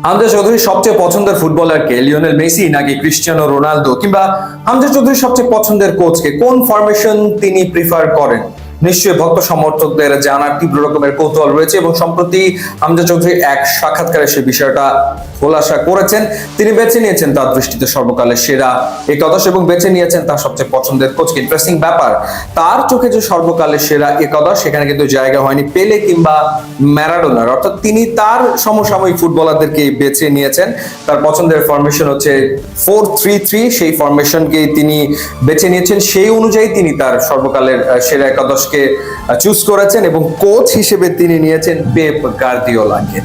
হামজা চৌধুরীর সবচেয়ে পছন্দের ফুটবলারকে, লিওনেল মেসি নাকি ক্রিস্টিয়ানো রোনালদো, কিংবা হামজা চৌধুরীর সবচেয়ে পছন্দের কোচকে, কোন ফরমেশন তিনি প্রিফার করেন? নিশ্চয়ই ভক্ত সমর্থকদের জানার তীব্র রকমের কৌতূহল রয়েছে এবং সম্প্রতি হামজা চৌধুরী এক সাক্ষাৎকারে সে বিষয়টা খোলাসা করেছেন। তিনি বেছে নিয়েছেন তার দৃষ্টিতে সর্বকালের সেরা একাদশ এবং বেছে নিয়েছেন তার সবচেয়ে পছন্দের কোচকে। ইন্টারেস্টিং ব্যাপার, তার চোখে যে সর্বকালের সেরা একাদশ সেখানে কিন্তু জায়গা হয়নি পেলে কিংবা ম্যারাডোনার, অর্থাৎ তিনি তার সমসাময়িক ফুটবলারদেরকে বেছে নিয়েছেন। তার পছন্দের ফরমেশন হচ্ছে 4-3-3, সেই ফরমেশনকে তিনি বেছে নিয়েছেন। সেই অনুযায়ী তিনি তার সর্বকালের সেরা একাদশকে চুজ করেছেন এবং কোচ হিসেবে তিনি নিয়েছেন পেপ গার্দিওলাকে।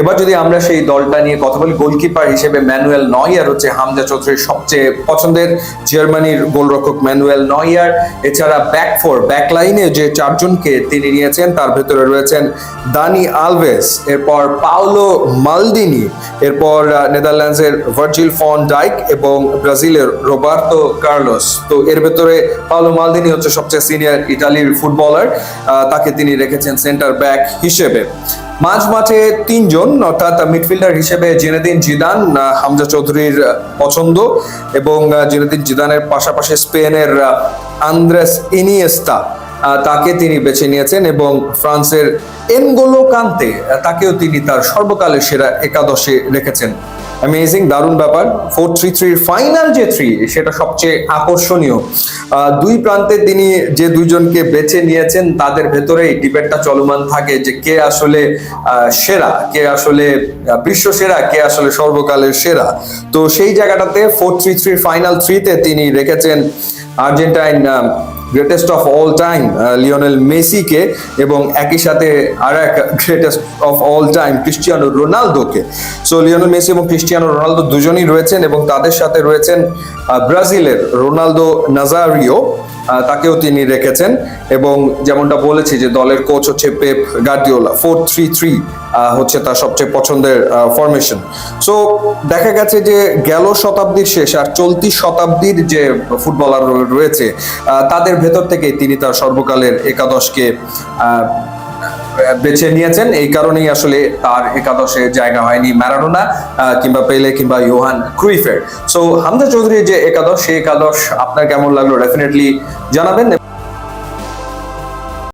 এবার যদি আমরা সেই দলটা নিয়ে কথা বলি, গোলকিপার হিসেবে ম্যানুয়েল নয়য়ার হচ্ছে হামজা চৌধুরীর সবচেয়ে পছন্দের, জার্মানির গোলরক্ষক ম্যানুয়েল নয়য়ার। এছাড়া ব্যাক লাইনে যে চারজনকে তিনি নিয়েছেন তার ভেতরে রয়েছেন দানি আলভেস, এরপর পাওলো মালদিনি, এরপর নেদারল্যান্ডসের ভার্জিল ফন ডাইক এবং ব্রাজিলের রোবার্তো কার্লোস। তো এর ভেতরে পাওলো মালদিনি হচ্ছে সবচেয়ে সিনিয়র ইতালির ফুটবলার, তাকে তিনি রেখেছেন সেন্টার ব্যাক হিসেবে। মাঝ মাঠে তিনজন, অর্থাৎ মিডফিল্ডার হিসেবে জিনেদিন জিদান হামজা চৌধুরীর পছন্দ এবং জিনেদিন জিদানের পাশাপাশি স্পেনের আন্দ্রেস ইনিয়েস্তা, তাকে তিনি বেছে নিয়েছেন এবং ফ্রান্সের এনগোলো কান্তে, তাকেও তিনি তার সর্বকালের সেরা একাদশে রেখেছেন। অ্যামেজিং, দারুণ ব্যাপার। 4-3-3 ফাইনাল যে 3 সেটা সবচেয়ে আকর্ষণীয়। দুই প্রান্তে তিনি যে দুইজনকে বেছে নিয়েছেন তাদের ভেতরেই ডিবেটটা চলমান থাকে যে কে আসলে সেরা, কে আসলে বিশ্ব সেরা, কে আসলে সর্বকালের সেরা। তো সেই জায়গাটাতে 4-3-3 ফাইনাল 3-তে তিনি রেখেছেন Argentine greatest of all time Lionel মেসিকে এবং একই সাথে আর এক greatest of all time Cristiano রোনালদোকে। সো লিওনেল মেসি এবং ক্রিস্টিয়ানো রোনালদো দুজনই রয়েছেন এবং তাদের সাথে রয়েছেন ব্রাজিলের রোনালদো নাজারিও, তাকেও তিনি রেখেছেন। এবং যেমনটা বলেছি যে দলের কোচ হচ্ছে পেপ গার্দিওলা, 4-3-3 হচ্ছে তার সবচেয়ে পছন্দের ফরমেশন। সো দেখা গেছে যে গেল শতাব্দীর শেষ আর চলতি শতাব্দীর যে ফুটবলার রয়েছে তাদের ভেতর থেকে তিনি তার সর্বকালের একাদশকে বেছে নিয়েছেন। এই কারণেই আসলে তার একাদশে জায়গা হয়নি ম্যারাডোনা কিংবা পেলে কিংবা ইয়োহান ক্রুইফের। সো হামজা চৌধুরীর যে একাদশ, সেই একাদশ আপনার কেমন লাগলো ডেফিনেটলি জানাবেন।